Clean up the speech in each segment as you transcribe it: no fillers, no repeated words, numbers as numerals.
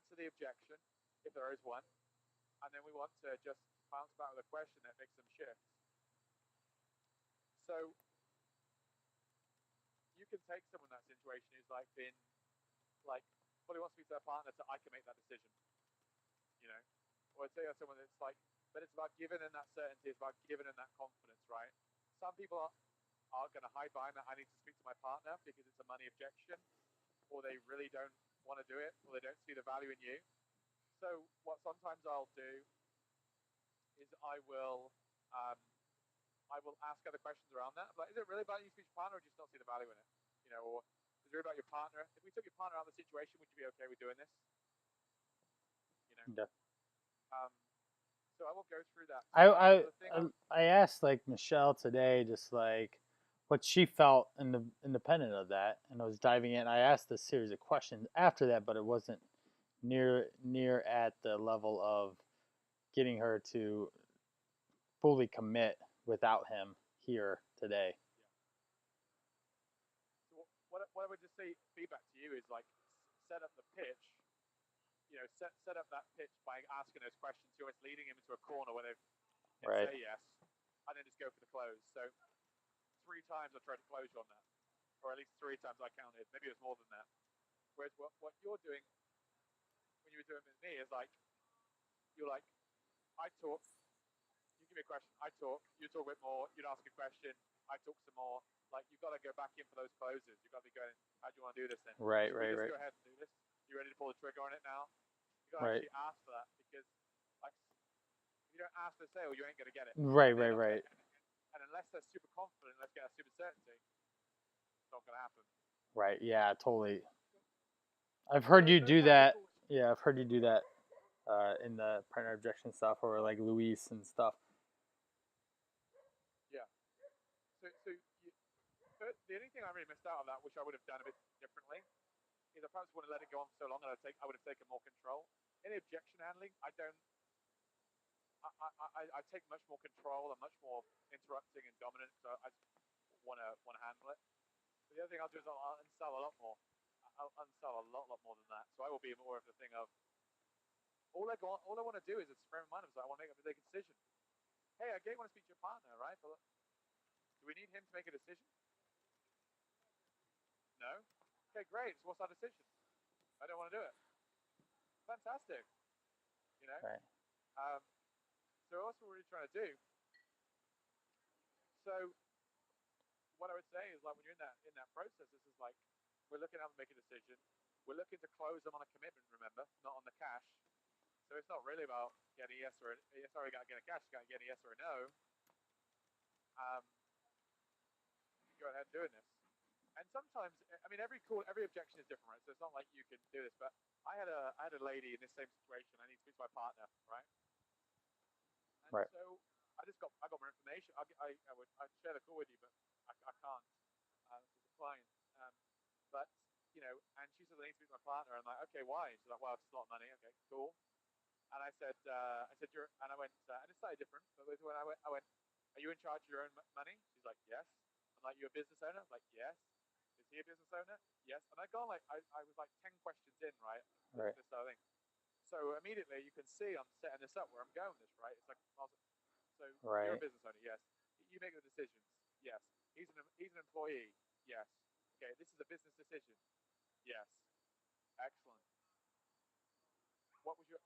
answer the objection, if there is one, and then we want to just bounce back with a question that makes them shift. So you can take someone in that situation who's like been like fully wants to be their partner to I can make that decision, you know, or say someone that's like, but it's about giving them that certainty, it's about giving them that confidence, right? Some people are going to hide behind that I need to speak to my partner because it's a money objection, or they really don't want to do it, or they don't see the value in you. So what sometimes I'll do is I will ask other questions around that. Like, is it really about you to speak to your partner, or do you just not see the value in it? You know, or is it really about your partner? If we took your partner out of the situation, would you be okay with doing this? You know. Yeah. Um, so I will go through that. I So I the thing, I asked like Michelle today, just like what she felt independent of that, and I was diving in. I asked a series of questions after that, but it wasn't near at the level of getting her to fully commit without him here today. yeah. So what I would just say feedback to you is like set up the pitch. You know, set up that pitch by asking those questions. You're always leading him into a corner where they can Right. say yes, and then just go for the close. So 3 times I tried to close you on that, or at least 3 times I counted. Maybe it was more than that. Whereas what you're doing when you were doing it with me is like you're like I talk, you give me a question, I talk, you talk a bit more, you'd ask a question, I talk some more. Like you've got to go back in for those closes. You've got to be going, how do you want to do this then? Right. Should we Right. just Right. go ahead and do this? You ready to pull the trigger on it now? You got to Right. actually ask for that because like if you don't ask for the sale, you ain't gonna get it. Right. And, Right. Right. and unless they're super confident, let's get a super certainty, it's not gonna happen. Right. Yeah. Totally. I've So heard you those do that. tactical, Yeah, I've heard you do that in the partner objection stuff, or like Luis and stuff. yeah. So you, but the only thing I really missed out on that, which I would have done a bit differently, is I perhaps wouldn't let it go on for so long, and I would have taken more control. In objection handling, I don't. I take much more control and much more interrupting and dominant, so I want to handle it. But the other thing I'll do is I'll unsell a lot more. I'll unsell a lot more than that. So I will be more of the thing of all I want to do is it's frame of mind. I want to make a decision. Hey, I get want to speak to your partner, right? But do we need him to make a decision? No. Okay, great. So what's our decision? I don't want to do it. Fantastic. You know. Right. Um, so what's what we're really trying to do? So what I would say is like when you're in that process, this is like we're looking at them make a decision. We're looking to close them on a commitment, remember, not on the cash. So it's not really about getting a yes or sorry, got to get a cash, got to get a yes or a no. Um, you go ahead doing this. And sometimes, I mean, every objection is different, right? So it's not like you can do this. But I had a lady in this same situation. I need to speak to my partner, right? And Right. so I got more information. I'd share the call with you, but I can't. It's a client. But you know, and she said I need to speak to my partner. I'm like, okay, why? She's like, well, it's a lot of money. Okay, cool. And I said, and I went, and it's slightly different. But when I went, are you in charge of your own money? She's like, yes. I'm like, you a business owner? I'm like, yes. Is he a business owner? Yes. And I gone like, I was like 10 questions in, right? Right. This other thing. So immediately you can see I'm setting this up where I'm going with this, right? It's like, so you're Right. a business owner, yes. You make the decisions, yes. He's an employee, yes. Okay, this is a business decision, yes. Excellent. What was your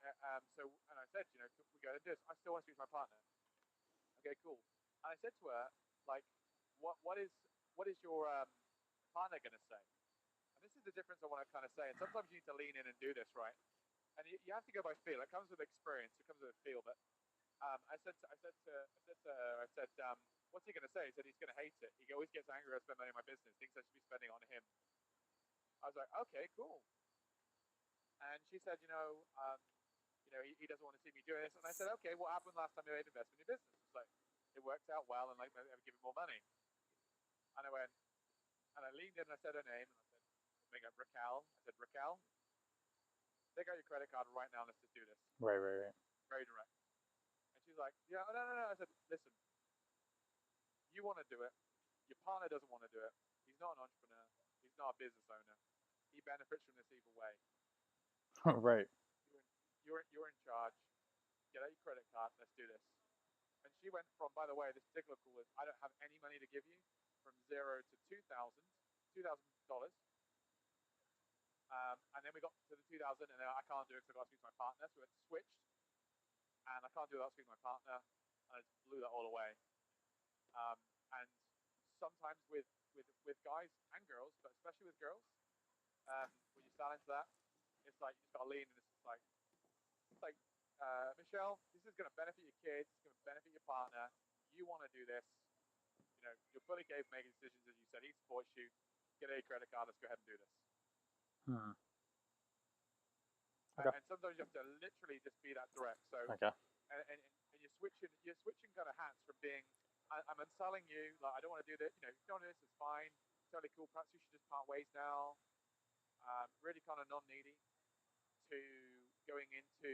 so? And I said, you know, we go to this. I still want to speak to my partner. Okay, cool. And I said to her, like, what is your partner going to say? And this is the difference I want to kind of say. And sometimes you need to lean in and do this, right? And you have to go by feel. It comes with experience. It comes with a feel. But I said, what's he going to say? He said he's going to hate it. He always gets angry when I spend money on my business. Thinks I should be spending on him. I was like, okay, cool. And she said, he doesn't want to see me doing this. And I said, okay, what happened last time you made an investment in your business? It's like it worked out well, and like maybe I've given more money. And I went, and I leaned in and I said her name, and I said, make up Raquel. I said, Raquel, take out your credit card right now. And let's just do this. Right. Right. Right. Very direct. And she's like, yeah, no. I said, listen, you want to do it. Your partner doesn't want to do it. He's not an entrepreneur. He's not a business owner. He benefits from this either way. Right. you're in charge. Get out your credit card. Let's do this. And she went from, by the way, this particular call was, I don't have any money to give you, from zero to $2,000. And then we got to the 2000, and I can't do it because I've got to speak to my partner. So we went switched, and I can't do it without speaking to my partner, and I just blew that all away. And sometimes with guys and girls, but especially with girls, when you start into that, it's like you just got to lean, and it's like Michelle, this is going to benefit your kids, it's going to benefit your partner. You want to do this. Your bully gave making decisions, as you said. He supports you. Get a credit card. Let's go ahead and do this. Hmm. Okay. And sometimes you have to literally just be that direct. So, okay. and you're switching kind of hats from being, I'm unselling you. Like, I don't want to do this. If you don't do this, it's fine. Totally cool. Perhaps you should just part ways now. Really kind of non-needy, to going into,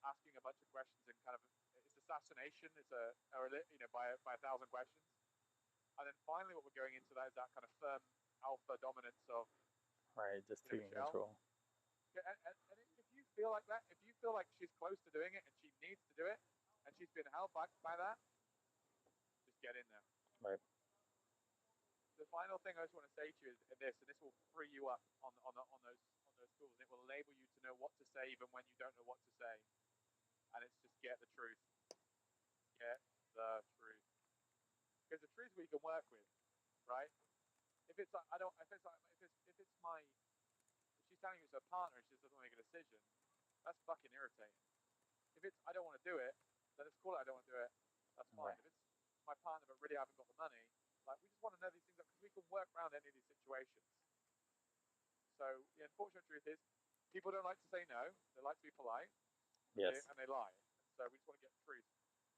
asking a bunch of questions and kind of, it's assassination. It's by 1,000 questions. And then finally, what we're going into that is that kind of firm alpha dominance of, right, just taking control. And if you feel like that, if you feel like she's close to doing it and she needs to do it, and she's been held back by that, just get in there. Right. The final thing I just want to say to you is this, and this will free you up on those tools. It will enable you to know what to say even when you don't know what to say. And it's just get the truth. Get the truth. Because the truth we can work with, right? If it's like, if she's telling you it's her partner and she just doesn't want to make a decision, that's fucking irritating. If it's, I don't want to do it, then it's cool, I don't want to do it. That's fine. Right. If it's my partner but really I haven't got the money, like, we just want to know these things because we can work around any of these situations. So the unfortunate truth is, people don't like to say no. They like to be polite. Yes. And they lie. So we just want to get the truth.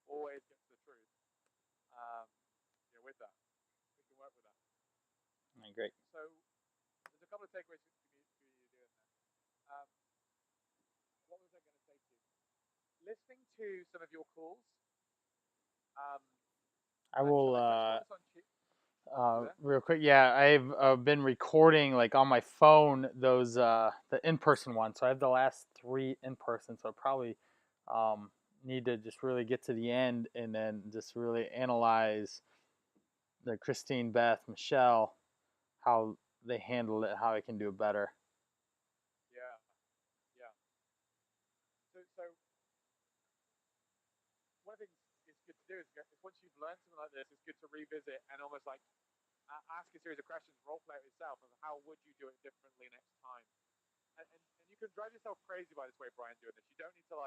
Always get to the truth. With that, we can work with that. Great. So there's a couple of takeaways for you doing there. What was I going to say to you? Listening to some of your calls. I will. Real quick, yeah, I've been recording like on my phone those the in-person ones. So I have the last 3 in person. So I probably need to just really get to the end and then just really analyze the Christine, Beth, Michelle, how they handle it, how I can do it better. Yeah. So one of the things it's good to do is once you've learned something like this, it's good to revisit and almost like ask a series of questions, role play it yourself, of how would you do it differently next time. And you can drive yourself crazy by this way, Brian, doing this. You don't need to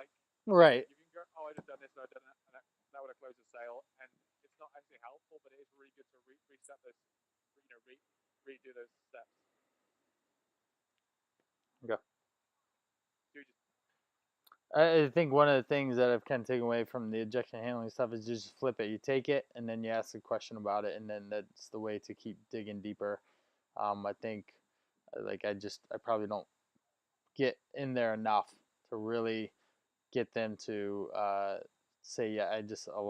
right. You can go, oh, I'd have done this, and I'd done that, and that would have closed the sale. And it's not actually helpful, but it is really good to reset those, redo those steps. Okay. So I think one of the things that I've kind of taken away from the objection handling stuff is just flip it. You take it and then you ask a question about it, and then that's the way to keep digging deeper. I think, I probably don't get in there enough to really get them to say, yeah, I just I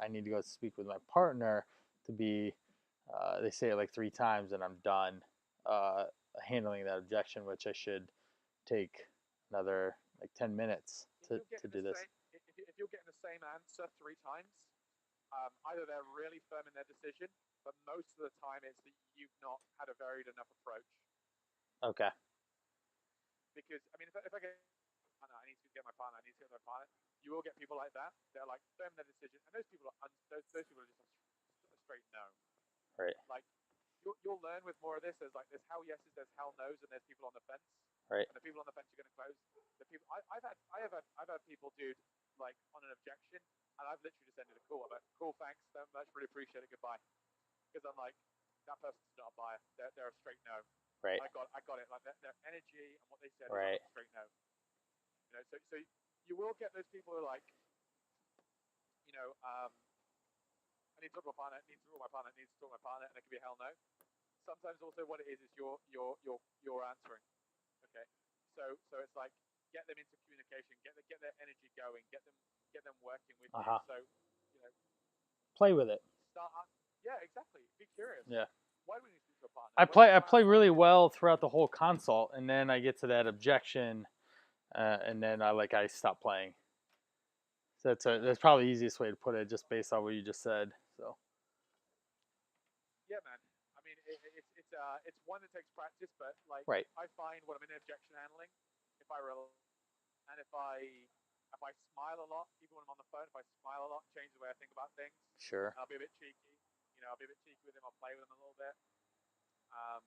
need to go speak with my partner to be, they say it like 3 times and I'm done handling that objection, which I should take another like 10 minutes to do this. If you're getting the same answer 3 times, either they're really firm in their decision, but most of the time it's that you've not had a varied enough approach. Okay. Because, I mean, if I get, I need to get my partner, you will get people like that. They're like firm in their decision, and those people are those people are just a straight no. Right. Like, you'll learn with more of this. There's hell yeses, there's hell nos, and there's people on the fence. Right. And the people on the fence are going to close. The people I've had people, dude, like on an objection, and I've literally just ended a call. I'm like, cool, thanks so much, really appreciate it, goodbye. Because I'm like, that person's not a buyer. They're a straight no. Right. I got it. Like their energy and what they said right. is like a straight no. So you will get those people who are like, I need to talk to my partner, and it can be a hell no. Sometimes also what it is you're answering. Okay. So it's like, get them into communication, get their energy going, get them working with you. So, play with it. Start. Yeah, exactly. Be curious. Yeah. Why do we need to to a partner? When I when play when really is it? well throughout the whole consult, and then I get to that objection, and then I stop playing. So that's probably the easiest way to put it, just based on what you just said. So Yeah, man. I mean, it's one that takes practice, but like right, I find when I'm in objection handling, if I rel and if I smile a lot, even when I'm on the phone, if I smile a lot, change the way I think about things. sure, And I'll be a bit cheeky. I'll be a bit cheeky with him. I'll play with him a little bit. Um,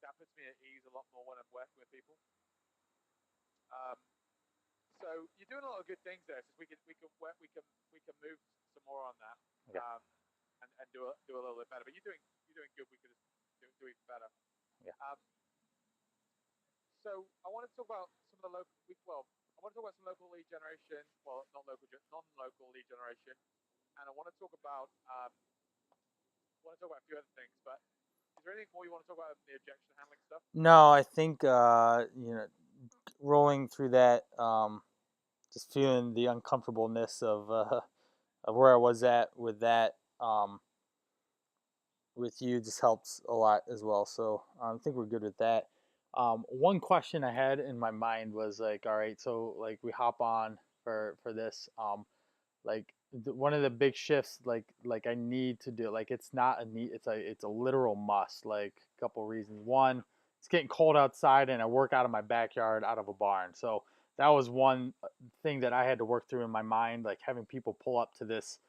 that puts me at ease a lot more when I'm working with people. Um, so you're doing a lot of good things there. So we can move some more on that. okay, Um, and do a little bit better. But you're doing good. We could just do even better. yeah. Um, so I want to talk about some of the local. I want to talk about some local lead generation. Well, not local, non-local lead generation, and I want to talk about a few other things. But is there anything more you want to talk about in the objection handling stuff? No, I think rolling through that, just feeling the uncomfortableness of where I was at with that, with you just helps a lot as well. So I think we're good with that. One question I had in my mind was like, all right, so like we hop on for this. Like one of the big shifts, like I need to do, like it's not a need, it's a literal must. Like a couple reasons. One, it's getting cold outside, and I work out of my backyard, out of a barn. So that was one thing that I had to work through in my mind, like having people pull up to this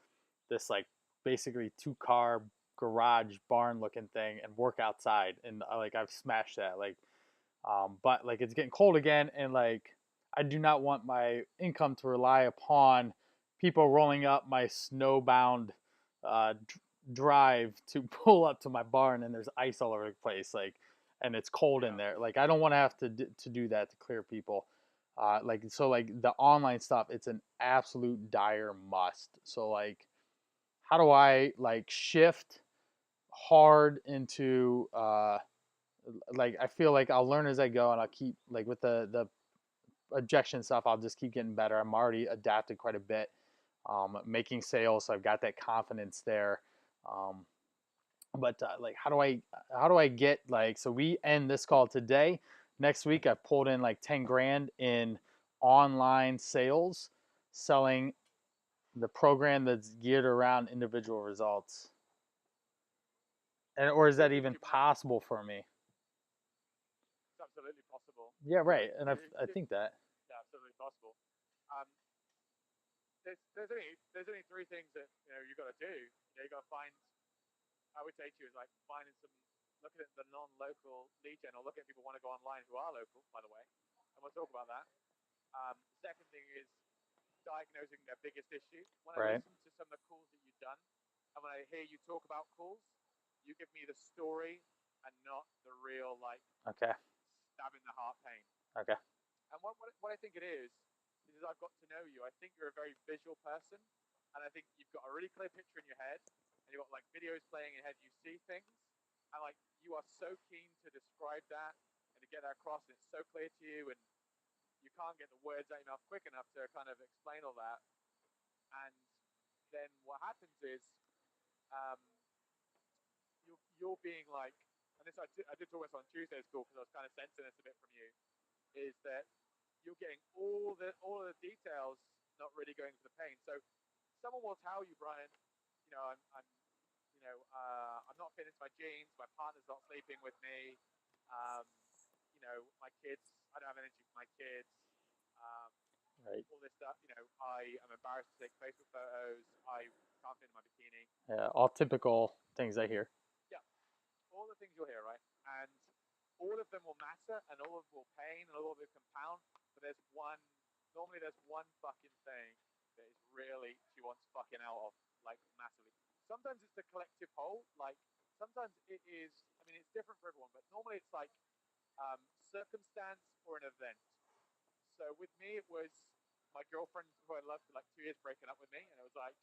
like basically 2 car garage barn looking thing and work outside, and like I've smashed that, like but like it's getting cold again, and like I do not want my income to rely upon people rolling up my snowbound drive to pull up to my barn and there's ice all over the place, like, and it's cold in Yeah. there. Like I don't want to have to do that to clear people. Like so, like the online stuff, it's an absolute dire must. So like, how do I like shift hard into like I feel like I'll learn as I go, and I'll keep like with the objection stuff. I'll just keep getting better. I'm already adapted quite a bit, making sales, so I've got that confidence there. Um, but like, how do I get like, so we end this call today. Next week, I pulled in like 10 grand in online sales, selling the program that's geared around individual results. And or is that Would even you mind? possible for me? It's absolutely possible. Yeah, right. And I Yeah, think that. absolutely possible. Um, there's only three things that you got to do. You got to find. I would say to you is like finding some. Looking at the non-local lead gen, or looking at people who want to go online who are local, by the way, and we'll talk about that. Second thing is diagnosing their biggest issue. When I Right. listen to some of the calls that you've done, and when I hear you talk about calls, you give me the story and not the real like Okay. stab in the heart pain. Okay. And what I think it is I've got to know you. I think you're a very visual person, and I think you've got a really clear picture in your head, and you've got like videos playing in your head. You see things, and like you are so keen to describe that and to get that across, and it's so clear to you, and you can't get the words out of your mouth quick enough to kind of explain all that. And then what happens is um, you're being like, and this I did talk about this on Tuesday's call because I was kind of sensing this a bit from you, is that you're getting all of the details, not really going for the pain. So someone will tell you, Brian, I'm not fitting into my jeans. My partner's not sleeping with me. Um, my kids. I don't have energy for my kids. Um, Right. all this stuff. I am embarrassed to take Facebook photos. I can't fit in my bikini. Yeah. All typical things I hear. Yeah, all the things you'll hear, right? And all of them will matter, and all of them will pain, and all of them compound. But normally there's one fucking thing that is really she wants fucking out of, like massively. Sometimes it's the collective whole, like sometimes it is. I mean, it's different for everyone, but normally it's like circumstance or an event. So with me, it was my girlfriend who I loved for like 2 years breaking up with me, and it was like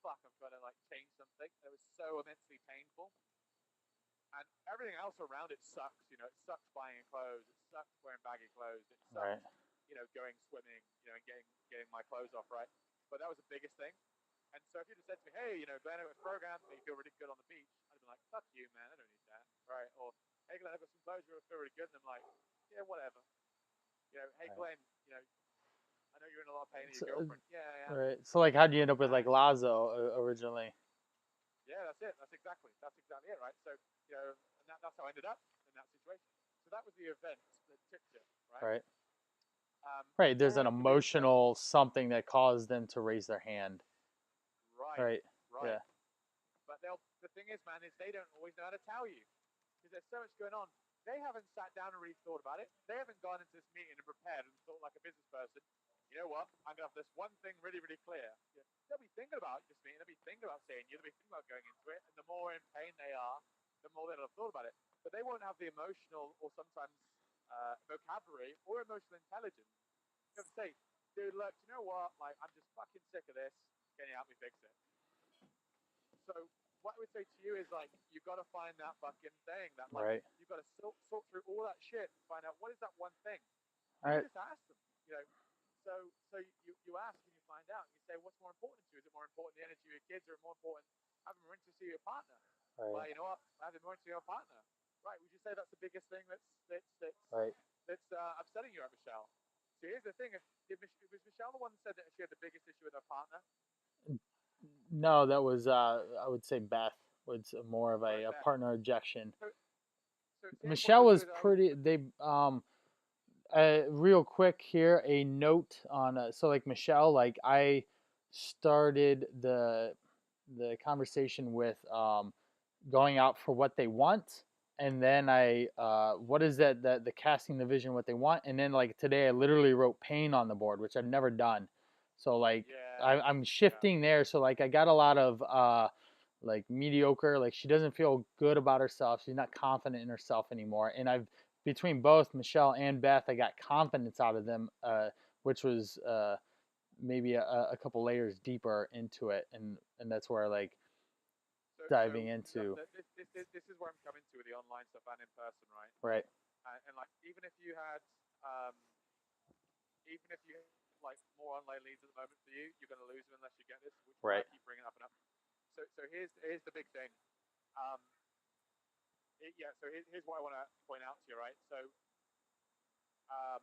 fuck, I've got to like change something. And it was so immensely painful, and everything else around it sucks. It sucks buying clothes. It sucks wearing baggy clothes. It sucks, Right. going swimming. And getting my clothes off right. But that was the biggest thing. And so if you'd have said to me, hey, Glenn, it was programmed, make you feel really good on the beach, I'd be I'm like, fuck you, man, I don't need that, right? Or hey, Glenn, I've got some clothes that feel really good, and I'm like, yeah, whatever. Hey, Right. Glenn, I know you're in a lot of pain with So, your girlfriend. Yeah, I am. right. So like, how'd you end up with like And Lazo originally? yeah, that's it. That's exactly it, right? So, that's how I ended up in that situation. So that was the event that tipped it, right? Right. Right. There's Or an it could be the same. emotional something that caused them to raise their hand. Right, Right. Yeah. right. But the thing is, man, is they don't always know how to tell you because there's so much going on. They haven't sat down and really thought about it. They haven't gone into this meeting and prepared and thought like a business person. You know what? I'm gonna have this one thing really, really clear. They'll be thinking about this meeting. They'll be thinking about saying you. They'll be thinking about going into it. And the more in pain they are, the more they'll have thought about it. But they won't have the emotional or sometimes vocabulary or emotional intelligence. You have to say, dude, look, you know what? Like, I'm just fucking sick of this. Can you help me fix it? So what I would say to you is like you got to find that fucking thing that like Right. you got to sort through all that shit and find out what is that one thing, and you Right. just ask them, you know. So you ask and you find out and you say what's more important to you? Is it more important the energy of your kids or more important having more intimacy with your partner? Right. Well, you know what, having more intimacy with your partner, right? Would you say that's the biggest thing Right. that's upsetting you at Michelle? So here's the thing: was Michelle the one that said that she had the biggest issue with her partner? No, that was I would say Beth was more of Right, a Beth. partner objection. So here's what I Michelle would do was is I would pretty. They real quick here a note on so like Michelle, like I started the conversation with going out for what they want, and then I what is that the casting the vision what they want, and then like today I literally wrote pain on the board, which I've never done. So like yeah I'm yeah. shifting there. So like I got a lot of like mediocre, like she doesn't feel good about herself, she's not confident in herself anymore, and I've between both Michelle and Beth I got confidence out of them, which was maybe a couple layers deeper into it, and that's where like So diving into. this is where I'm coming to with the online stuff and in person, right? Right. And like um, even if you like more online leads at the moment for you, you're going to lose them unless you get this, which is why Right. I keep bringing it up and up. So here's the big thing. Um, yeah. So here's what I want to point out to you, right? So a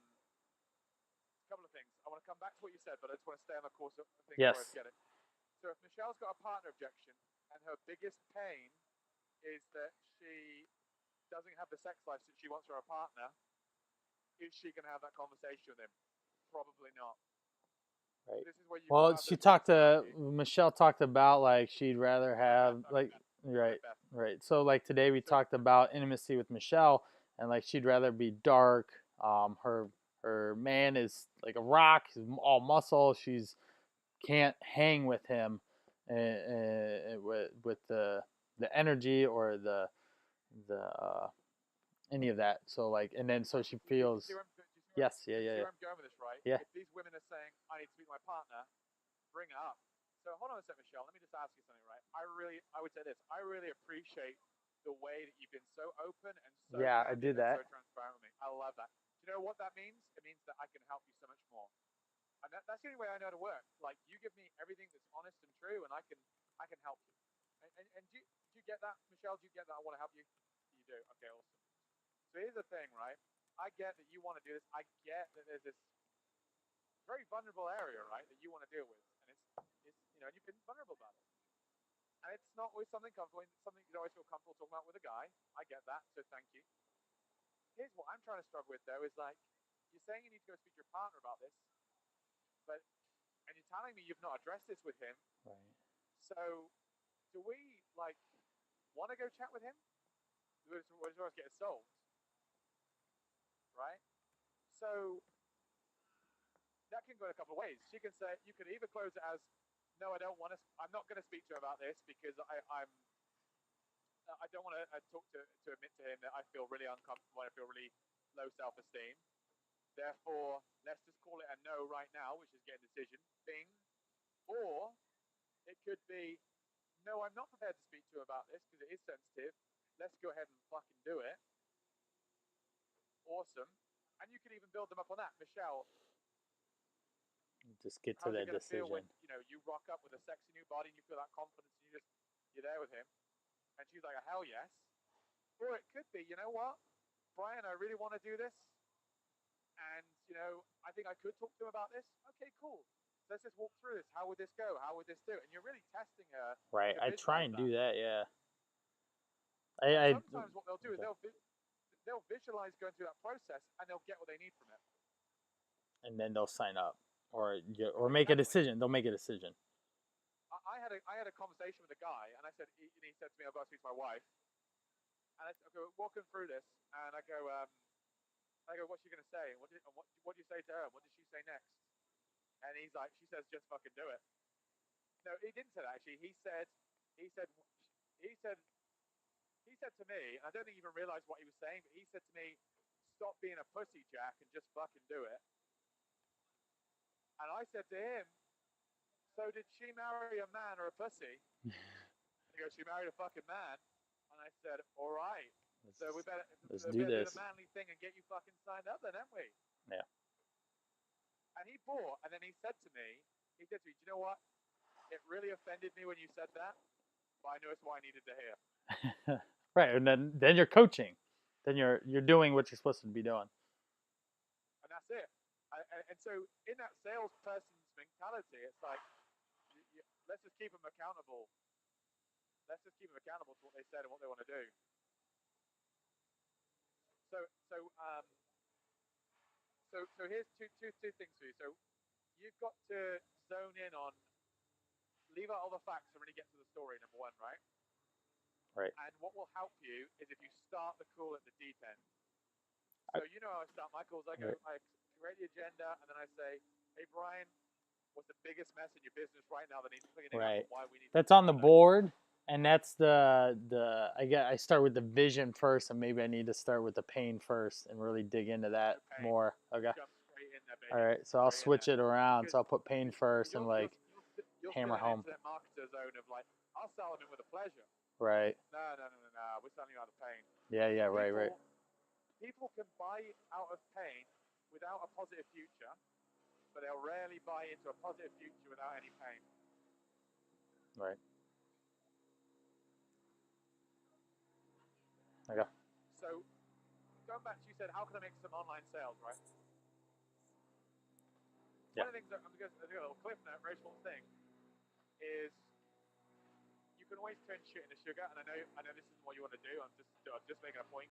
couple of things. I want to come back to what you said, but I just want to stay on the course of things before I Yes. forget it. So if Michelle's got a partner objection and her biggest pain is that she doesn't have the sex life that she wants for her partner, is she going to have that conversation with him? Probably not. Right. This is where you've got Well, to have she those talked wits about to you. Michelle talked about like she'd rather Sorry, Beth. have I mean like Beth. right, Sorry, Beth. right. So like today we So talked about intimacy with Michelle, and like she'd rather be dark. Her man is like a rock. He's all muscle. She's can't hang with him, with the energy or the any of that. So like, and then so she feels yes, yeah, do you yeah, see yeah, where I'm going with this, right? yeah. If these women are saying, I need to speak to my partner, bring it up. So hold on a second, Michelle. Let me just ask you something, right? I would say this. I really appreciate the way that you've been so open and so Yeah, I do candid and that. so transparent with me. I love that. Do you know what that means? It means that I can help you so much more. And that's the only way I know how to work. Like you give me everything that's honest and true, and I can help you. And do you get that, Michelle? Do you get that? I want to help you. You do. Okay, awesome. So here's the thing, right? I get that you want to do this. I get that there's this very vulnerable area, right, that you want to deal with, and it's and you've been vulnerable about it, and it's not always something comfortable. It's something you don't always feel comfortable talking about with a guy. I get that, so thank you. Here's what I'm trying to struggle with though: is like you're saying you need to go speak to your partner about this, but and you're telling me you've not addressed this with him. Right. So do we like want to go chat with him? We're just get it solved, right? So that can go in a couple of ways. She can say you could either close it as, no, I don't want to. I'm not going to speak to her about this because I don't want to talk to admit to him that I feel really uncomfortable. I feel really low self-esteem. Therefore, let's just call it a no right now, which is getting a decision. Bing. Or it could be, no, I'm not prepared to speak to him about this because it is sensitive. Let's go ahead and fucking do it. Awesome. And you could even build them up on that. Michelle, Just get to how's it that going to feel when decision. you rock up with a sexy new body and you feel that confidence and you're there with him? And she's like, hell yes. Or it could be, you know what, Brian, I really want to do this. And, I think I could talk to him about this. Okay, cool. So let's just walk through this. How would this go? How would this do? And you're really testing her Right. to I try visualize and that. do that. Yeah. And I sometimes what they'll do is they'll visualize going through that process and they'll get what they need from it. and then they'll sign up or make a Exactly. decision. They'll make a decision. I had a conversation with a guy, and I said, he said to me, I've got to speak to my wife. And I go walking through this, and I go, what's she gonna say? What do you say to her? What did she say next? And he's like, she says, just fucking do it. No, he didn't say that actually. He said, he said, he said, he said to me, and I don't think he even realized what he was saying, but he said to me, stop being a pussy, Jack, and just fucking do it. And I said to him, so did she marry a man or a pussy? He goes, she married a fucking man. And I said, all right. So we better do do this. the manly thing and get you fucking signed up then, haven't we? Yeah. And he bought, and then he said to me, do you know what? It really offended me when you said that, but I knew it's what I needed to hear. Right, and then you're coaching. Then you're doing what you're supposed to be doing. And that's it. And so in that salesperson's mentality, it's like, let's just keep them accountable. Let's just keep them accountable to what they said and what they want to do. So here's two things for you. So you've got to zone in on, leave out all the facts and really get to the story, number one, right? Right. And what will help you is if you start the call at the deep end. So how I start my calls. I create the agenda, and then I say, hey, Brian, what's the biggest mess in your business right now that needs cleaning up and why we need That's to on the board, and that's I start with the vision first, and maybe I need to start with the pain first and really dig into that more. Okay. Jump straight in there, baby. All right, so I'll switch it around. So I'll put pain first and like you're hammer still in home. internet marketer zone of like, I'll sell them in with a pleasure. Right. No. We're selling you out of pain. Yeah. Right. People can buy out of pain without a positive future, but they'll rarely buy into a positive future without any pain. Right. Okay. So going back to, you said, how can I make some online sales, right? Yeah. One of the things that I'm going to do a little cliff note, very small thing, is you can always turn shit into sugar. And I know this isn't what you want to do. I'm just making a point.